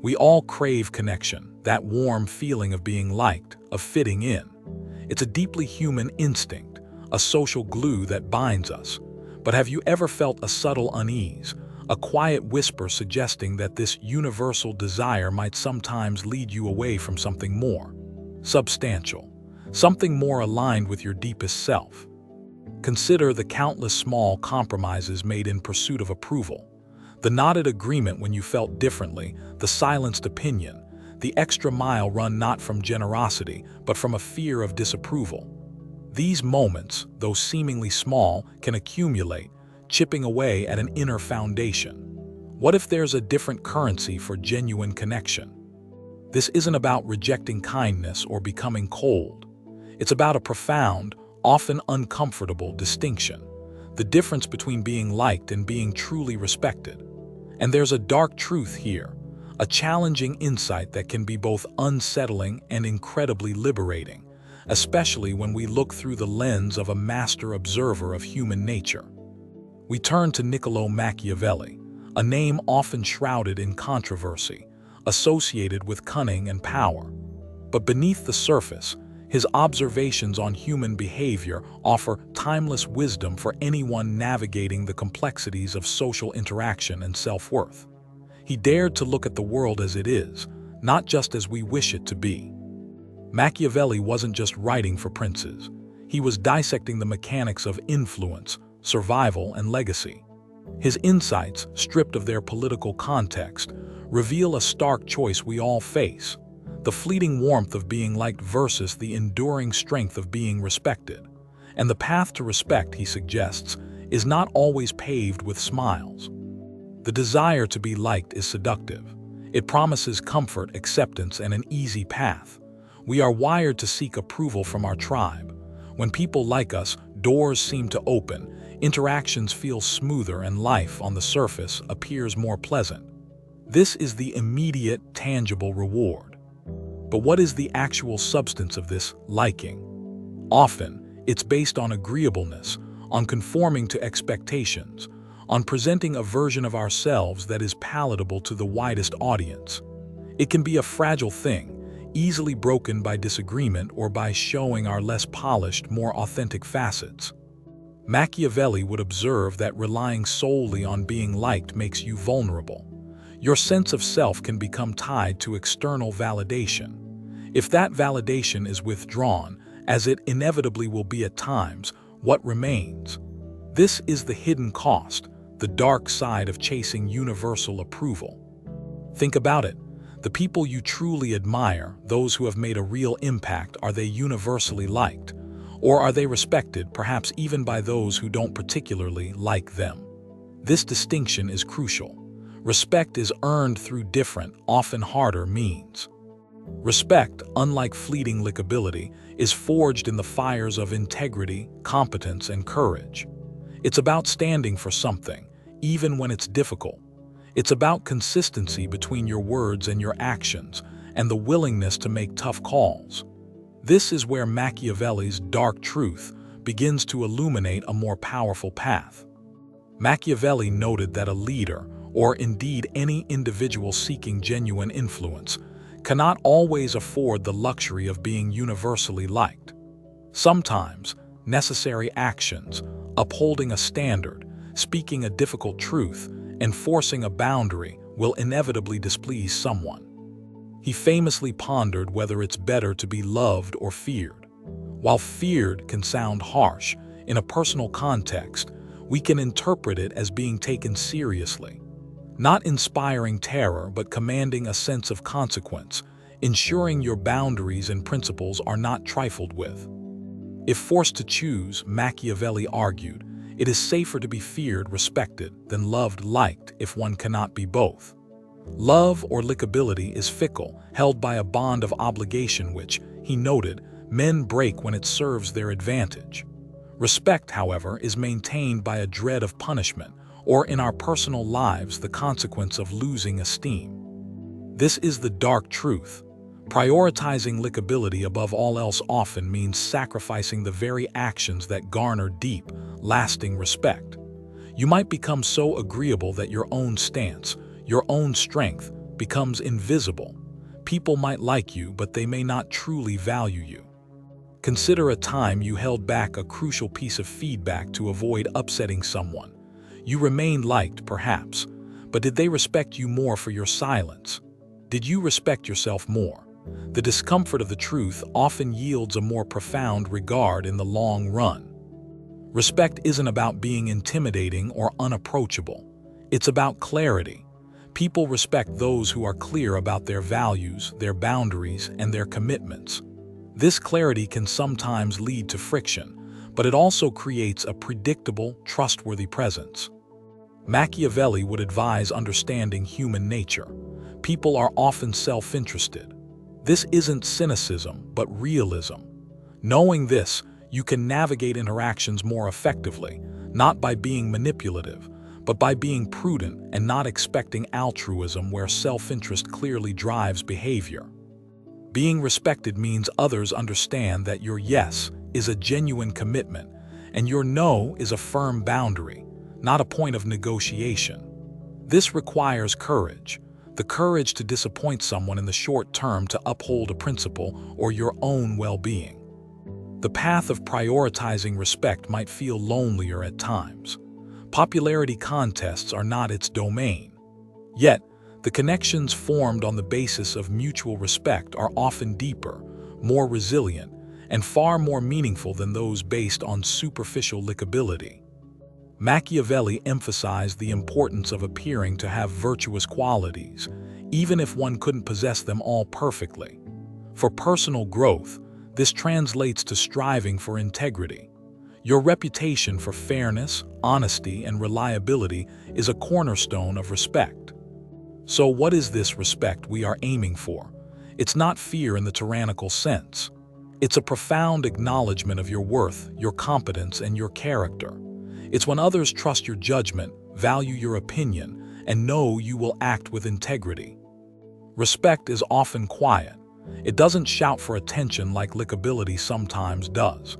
We all crave connection, that warm feeling of being liked, of fitting in. It's a deeply human instinct, a social glue that binds us. But have you ever felt a subtle unease, a quiet whisper suggesting that this universal desire might sometimes lead you away from something more substantial, something more aligned with your deepest self? Consider the countless small compromises made in pursuit of approval. The nodded agreement when you felt differently, the silenced opinion, the extra mile run not from generosity, but from a fear of disapproval. These moments, though seemingly small, can accumulate, chipping away at an inner foundation. What if there's a different currency for genuine connection? This isn't about rejecting kindness or becoming cold. It's about a profound, often uncomfortable distinction, the difference between being liked and being truly respected. And there's a dark truth here, a challenging insight that can be both unsettling and incredibly liberating, especially when we look through the lens of a master observer of human nature. We turn to Niccolo Machiavelli, a name often shrouded in controversy, associated with cunning and power. But beneath the surface, his observations on human behavior offer timeless wisdom for anyone navigating the complexities of social interaction and self-worth. He dared to look at the world as it is, not just as we wish it to be. Machiavelli wasn't just writing for princes. He was dissecting the mechanics of influence, survival, and legacy. His insights, stripped of their political context, reveal a stark choice we all face: the fleeting warmth of being liked versus the enduring strength of being respected. And the path to respect, he suggests, is not always paved with smiles. The desire to be liked is seductive. It promises comfort, acceptance, and an easy path. We are wired to seek approval from our tribe. When people like us, doors seem to open, interactions feel smoother, and life on the surface appears more pleasant. This is the immediate, tangible reward. But what is the actual substance of this liking? Often, it's based on agreeableness, on conforming to expectations, on presenting a version of ourselves that is palatable to the widest audience. It can be a fragile thing, easily broken by disagreement or by showing our less polished, more authentic facets. Machiavelli would observe that relying solely on being liked makes you vulnerable. Your sense of self can become tied to external validation. If that validation is withdrawn, as it inevitably will be at times, what remains? This is the hidden cost, the dark side of chasing universal approval. Think about it. The people you truly admire, those who have made a real impact, are they universally liked? Or are they respected, perhaps even by those who don't particularly like them? This distinction is crucial. Respect is earned through different, often harder means. Respect, unlike fleeting likability, is forged in the fires of integrity, competence, and courage. It's about standing for something, even when it's difficult. It's about consistency between your words and your actions, and the willingness to make tough calls. This is where Machiavelli's dark truth begins to illuminate a more powerful path. Machiavelli noted that a leader, or indeed any individual seeking genuine influence, cannot always afford the luxury of being universally liked. Sometimes, necessary actions, upholding a standard, speaking a difficult truth, enforcing a boundary, will inevitably displease someone. He famously pondered whether it's better to be loved or feared. While feared can sound harsh, in a personal context, we can interpret it as being taken seriously. Not inspiring terror, but commanding a sense of consequence, ensuring your boundaries and principles are not trifled with. If forced to choose, Machiavelli argued, it is safer to be feared, respected, than loved, liked, if one cannot be both. Love or likability is fickle, held by a bond of obligation which, he noted, men break when it serves their advantage. Respect, however, is maintained by a dread of punishment, or in our personal lives the consequence of losing esteem. This is the dark truth. Prioritizing likability above all else often means sacrificing the very actions that garner deep, lasting respect. You might become so agreeable that your own stance, your own strength, becomes invisible. People might like you, but they may not truly value you. Consider a time you held back a crucial piece of feedback to avoid upsetting someone. You remained liked, perhaps, but did they respect you more for your silence? Did you respect yourself more? The discomfort of the truth often yields a more profound regard in the long run. Respect isn't about being intimidating or unapproachable. It's about clarity. People respect those who are clear about their values, their boundaries, and their commitments. This clarity can sometimes lead to friction, but it also creates a predictable, trustworthy presence. Machiavelli would advise understanding human nature. People are often self-interested. This isn't cynicism, but realism. Knowing this, you can navigate interactions more effectively, not by being manipulative, but by being prudent and not expecting altruism where self-interest clearly drives behavior. Being respected means others understand that your yes is a genuine commitment and your no is a firm boundary, not a point of negotiation. This requires courage, the courage to disappoint someone in the short term to uphold a principle or your own well-being. The path of prioritizing respect might feel lonelier at times. Popularity contests are not its domain. Yet, the connections formed on the basis of mutual respect are often deeper, more resilient, and far more meaningful than those based on superficial likability. Machiavelli emphasized the importance of appearing to have virtuous qualities, even if one couldn't possess them all perfectly. For personal growth, this translates to striving for integrity. Your reputation for fairness, honesty, and reliability is a cornerstone of respect. So what is this respect we are aiming for? It's not fear in the tyrannical sense. It's a profound acknowledgement of your worth, your competence, and your character. It's when others trust your judgment, value your opinion, and know you will act with integrity. Respect is often quiet. It doesn't shout for attention like likability sometimes does.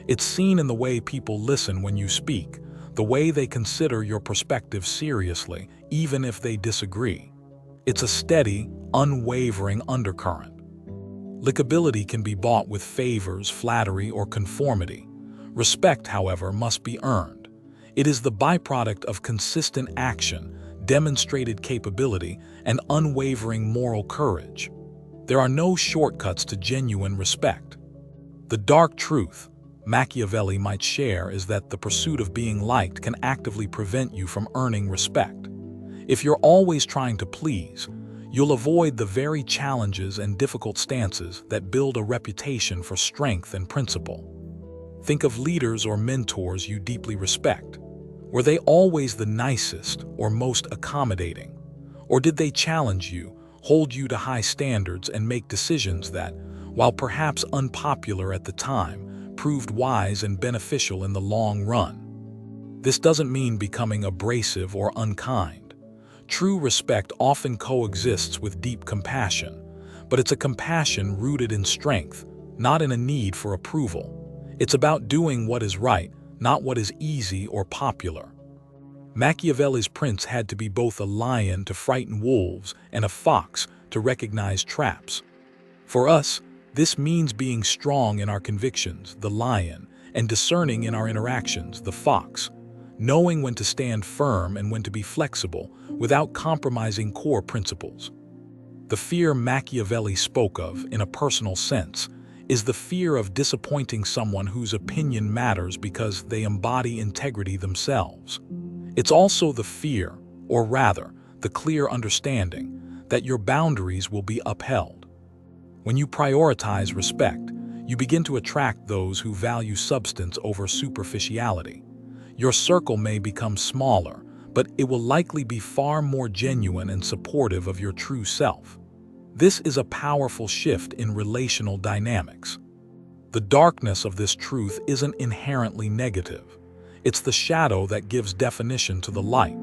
It's seen in the way people listen when you speak, the way they consider your perspective seriously, even if they disagree. It's a steady, unwavering undercurrent. Likability can be bought with favors, flattery, or conformity. Respect, however, must be earned. It is the byproduct of consistent action, demonstrated capability, and unwavering moral courage. There are no shortcuts to genuine respect. The dark truth Machiavelli might share is that the pursuit of being liked can actively prevent you from earning respect. If you're always trying to please, you'll avoid the very challenges and difficult stances that build a reputation for strength and principle. Think of leaders or mentors you deeply respect. Were they always the nicest or most accommodating? Or did they challenge you, hold you to high standards, and make decisions that, while perhaps unpopular at the time, proved wise and beneficial in the long run? This doesn't mean becoming abrasive or unkind. True respect often coexists with deep compassion, but it's a compassion rooted in strength, not in a need for approval. It's about doing what is right, not what is easy or popular. Machiavelli's prince had to be both a lion to frighten wolves and a fox to recognize traps. For us, this means being strong in our convictions, the lion, and discerning in our interactions, the fox, knowing when to stand firm and when to be flexible without compromising core principles. The fear Machiavelli spoke of, in a personal sense, is the fear of disappointing someone whose opinion matters because they embody integrity themselves. It's also the fear, or rather, the clear understanding, that your boundaries will be upheld. When you prioritize respect, you begin to attract those who value substance over superficiality. Your circle may become smaller, but it will likely be far more genuine and supportive of your true self. This is a powerful shift in relational dynamics. The darkness of this truth isn't inherently negative. It's the shadow that gives definition to the light.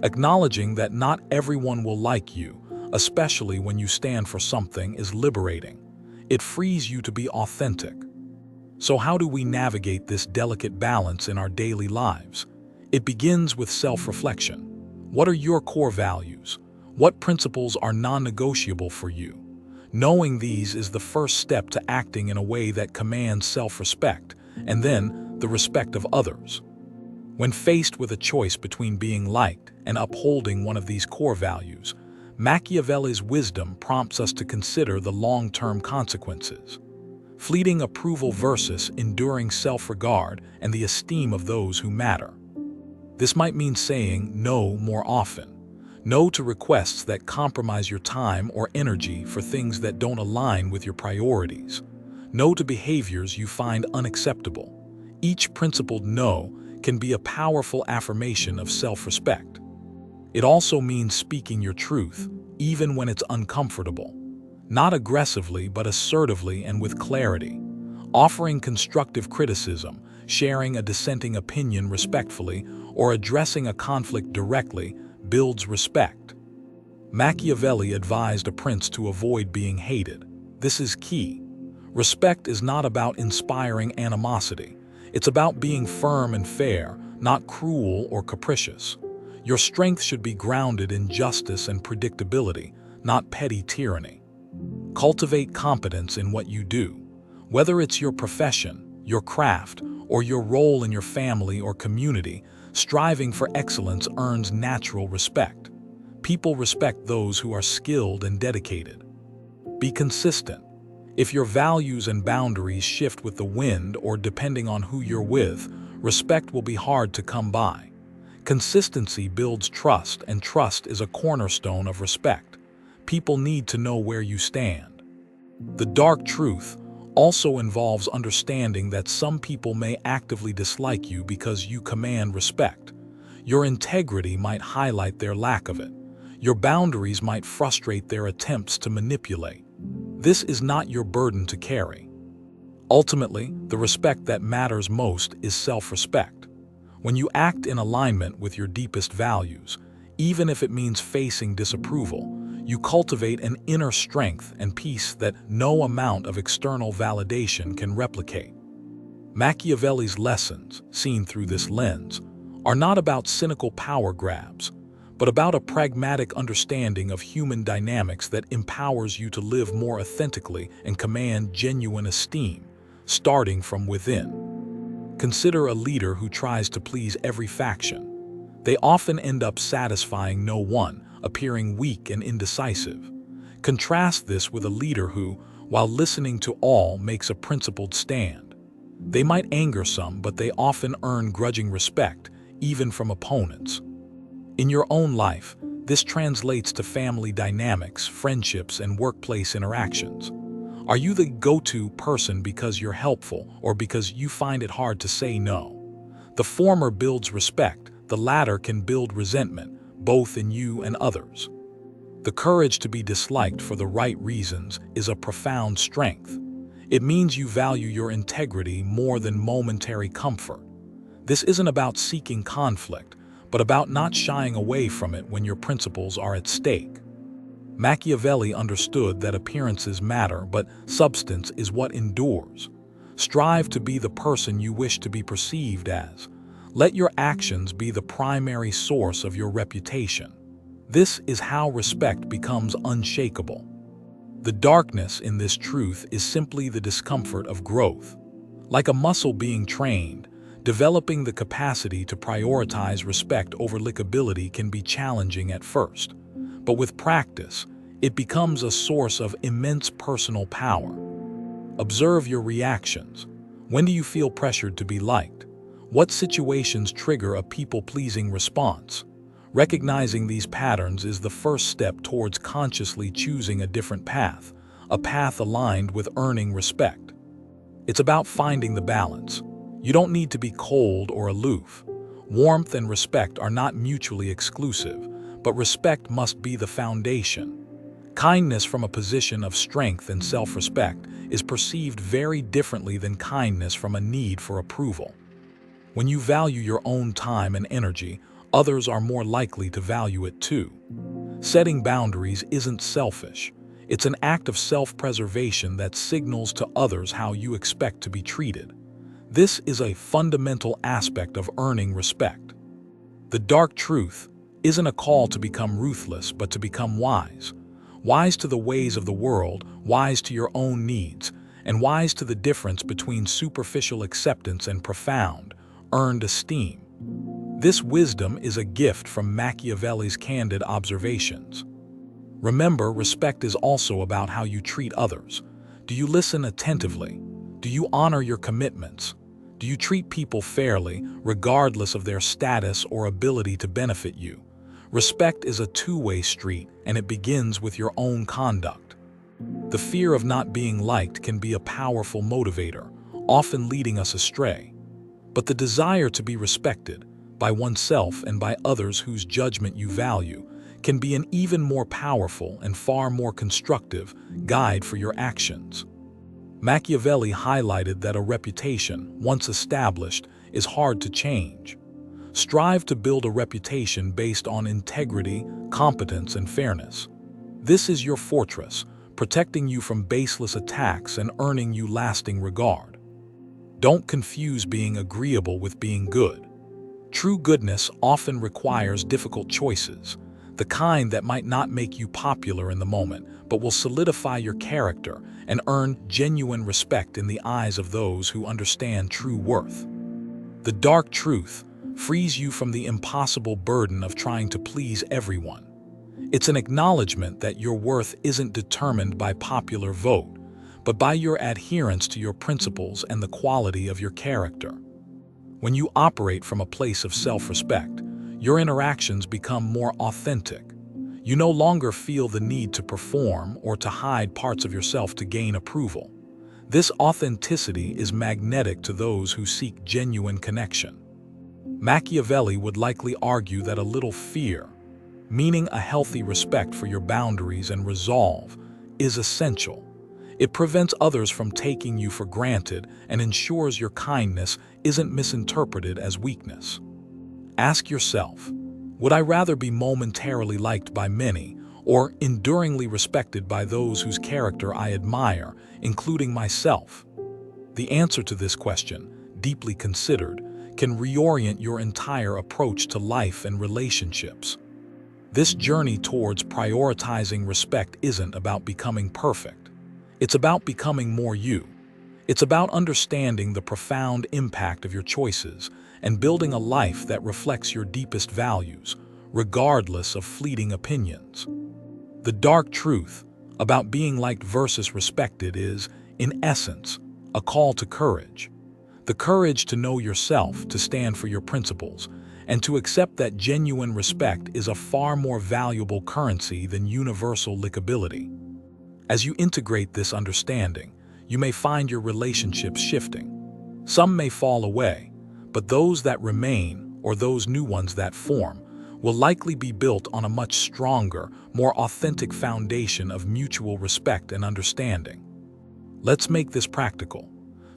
Acknowledging that not everyone will like you, especially when you stand for something, is liberating. It frees you to be authentic. So how do we navigate this delicate balance in our daily lives? It begins with self-reflection. What are your core values? What principles are non-negotiable for you? Knowing these is the first step to acting in a way that commands self-respect, and then the respect of others. When faced with a choice between being liked and upholding one of these core values, Machiavelli's wisdom prompts us to consider the long-term consequences. Fleeting approval versus enduring self-regard and the esteem of those who matter. This might mean saying no more often. No to requests that compromise your time or energy for things that don't align with your priorities. No to behaviors you find unacceptable. Each principled no can be a powerful affirmation of self-respect. It also means speaking your truth, even when it's uncomfortable. Not aggressively, but assertively and with clarity. Offering constructive criticism, sharing a dissenting opinion respectfully, or addressing a conflict directly builds respect. Machiavelli advised a prince to avoid being hated. This is key. Respect is not about inspiring animosity. It's about being firm and fair, not cruel or capricious. Your strength should be grounded in justice and predictability, not petty tyranny. Cultivate competence in what you do. Whether it's your profession, your craft, or your role in your family or community, striving for excellence earns natural respect. People respect those who are skilled and dedicated. Be consistent. If your values and boundaries shift with the wind or depending on who you're with, respect will be hard to come by. Consistency builds trust, and trust is a cornerstone of respect. People need to know where you stand. The dark truth also involves understanding that some people may actively dislike you because you command respect. Your integrity might highlight their lack of it. Your boundaries might frustrate their attempts to manipulate. This is not your burden to carry. Ultimately, the respect that matters most is self-respect. When you act in alignment with your deepest values, even if it means facing disapproval, you cultivate an inner strength and peace that no amount of external validation can replicate. Machiavelli's lessons, seen through this lens, are not about cynical power grabs, but about a pragmatic understanding of human dynamics that empowers you to live more authentically and command genuine esteem, starting from within. Consider a leader who tries to please every faction. They often end up satisfying no one, appearing weak and indecisive. Contrast this with a leader who, while listening to all, makes a principled stand. They might anger some, but they often earn grudging respect, even from opponents. In your own life, this translates to family dynamics, friendships, and workplace interactions. Are you the go-to person because you're helpful or because you find it hard to say no? The former builds respect, the latter can build resentment, both in you and others. The courage to be disliked for the right reasons is a profound strength. It means you value your integrity more than momentary comfort. This isn't about seeking conflict, but about not shying away from it when your principles are at stake. Machiavelli understood that appearances matter, but substance is what endures. Strive to be the person you wish to be perceived as. Let your actions be the primary source of your reputation. This is how respect becomes unshakable. The darkness in this truth is simply the discomfort of growth. Like a muscle being trained, developing the capacity to prioritize respect over likability can be challenging at first. But with practice, it becomes a source of immense personal power. Observe your reactions. When do you feel pressured to be liked? What situations trigger a people-pleasing response? Recognizing these patterns is the first step towards consciously choosing a different path, a path aligned with earning respect. It's about finding the balance. You don't need to be cold or aloof. Warmth and respect are not mutually exclusive, but respect must be the foundation. Kindness from a position of strength and self-respect is perceived very differently than kindness from a need for approval. When you value your own time and energy, others are more likely to value it too. Setting boundaries isn't selfish. It's an act of self-preservation that signals to others how you expect to be treated. This is a fundamental aspect of earning respect. The dark truth, isn't a call to become ruthless, but to become wise. Wise to the ways of the world, wise to your own needs, and wise to the difference between superficial acceptance and profound, earned esteem. This wisdom is a gift from Machiavelli's candid observations. Remember, respect is also about how you treat others. Do you listen attentively? Do you honor your commitments? Do you treat people fairly, regardless of their status or ability to benefit you? Respect is a two-way street, and it begins with your own conduct. The fear of not being liked can be a powerful motivator, often leading us astray. But the desire to be respected, by oneself and by others whose judgment you value, can be an even more powerful and far more constructive guide for your actions. Machiavelli highlighted that a reputation, once established, is hard to change. Strive to build a reputation based on integrity, competence, and fairness. This is your fortress, protecting you from baseless attacks and earning you lasting regard. Don't confuse being agreeable with being good. True goodness often requires difficult choices, the kind that might not make you popular in the moment, but will solidify your character and earn genuine respect in the eyes of those who understand true worth. The dark truth frees you from the impossible burden of trying to please everyone. It's an acknowledgement that your worth isn't determined by popular vote, but by your adherence to your principles and the quality of your character. When you operate from a place of self-respect, your interactions become more authentic. You no longer feel the need to perform or to hide parts of yourself to gain approval. This authenticity is magnetic to those who seek genuine connection. Machiavelli would likely argue that a little fear, meaning a healthy respect for your boundaries and resolve, is essential. It prevents others from taking you for granted and ensures your kindness isn't misinterpreted as weakness. Ask yourself, would I rather be momentarily liked by many or enduringly respected by those whose character I admire, including myself? The answer to this question, deeply considered, can reorient your entire approach to life and relationships. This journey towards prioritizing respect isn't about becoming perfect. It's about becoming more you. It's about understanding the profound impact of your choices and building a life that reflects your deepest values, regardless of fleeting opinions. The dark truth about being liked versus respected is, in essence, a call to courage. The courage to know yourself, to stand for your principles, and to accept that genuine respect is a far more valuable currency than universal likability. As you integrate this understanding, you may find your relationships shifting. Some may fall away, but those that remain, or those new ones that form, will likely be built on a much stronger, more authentic foundation of mutual respect and understanding. Let's make this practical.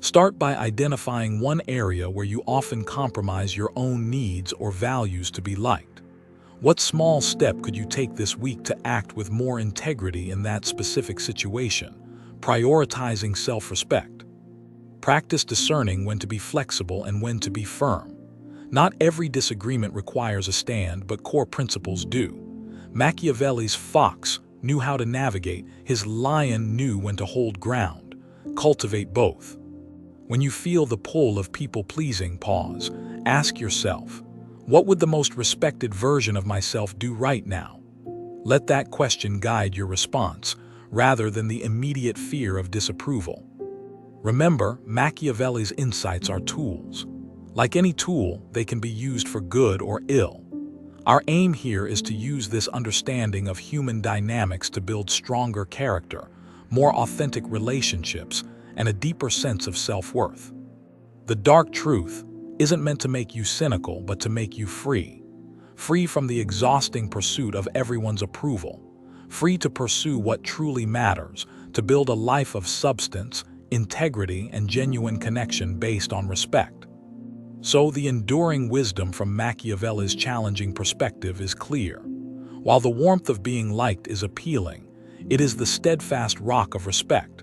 Start by identifying one area where you often compromise your own needs or values to be liked. What small step could you take this week to act with more integrity in that specific situation, prioritizing self-respect? Practice discerning when to be flexible and when to be firm. Not every disagreement requires a stand, but core principles do. Machiavelli's fox knew how to navigate, his lion knew when to hold ground. Cultivate both. When you feel the pull of people-pleasing, pause. Ask yourself, what would the most respected version of myself do right now? Let that question guide your response, rather than the immediate fear of disapproval. Remember, Machiavelli's insights are tools. Like any tool, they can be used for good or ill. Our aim here is to use this understanding of human dynamics to build stronger character, more authentic relationships, and a deeper sense of self-worth. The dark truth isn't meant to make you cynical, but to make you free. Free from the exhausting pursuit of everyone's approval. Free to pursue what truly matters, to build a life of substance, integrity, and genuine connection based on respect. So the enduring wisdom from Machiavelli's challenging perspective is clear. While the warmth of being liked is appealing, it is the steadfast rock of respect,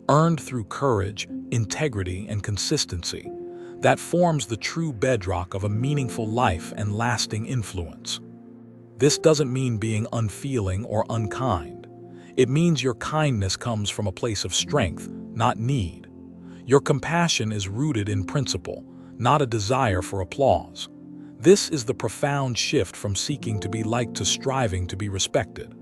earned through courage, integrity, and consistency, that forms the true bedrock of a meaningful life and lasting influence. This doesn't mean being unfeeling or unkind. It means your kindness comes from a place of strength, not need. Your compassion is rooted in principle, not a desire for applause. This is the profound shift from seeking to be liked to striving to be respected.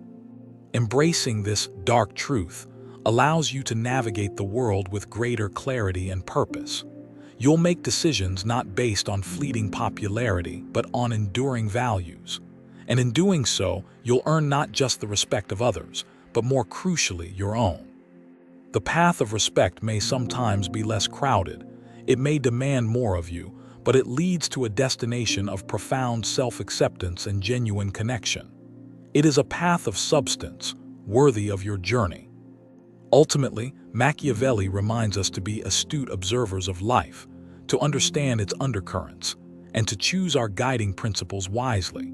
Embracing this dark truth allows you to navigate the world with greater clarity and purpose. You'll make decisions not based on fleeting popularity, but on enduring values. And in doing so, you'll earn not just the respect of others, but more crucially, your own. The path of respect may sometimes be less crowded. It may demand more of you, but it leads to a destination of profound self-acceptance and genuine connection. It is a path of substance, worthy of your journey. Ultimately, Machiavelli reminds us to be astute observers of life, to understand its undercurrents, and to choose our guiding principles wisely.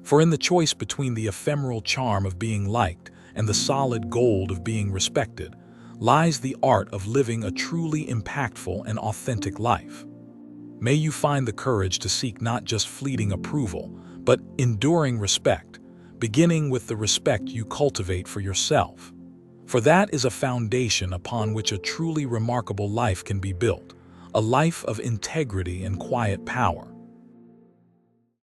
For in the choice between the ephemeral charm of being liked and the solid gold of being respected, lies the art of living a truly impactful and authentic life. May you find the courage to seek not just fleeting approval, but enduring respect, beginning with the respect you cultivate for yourself. For that is a foundation upon which a truly remarkable life can be built, a life of integrity and quiet power.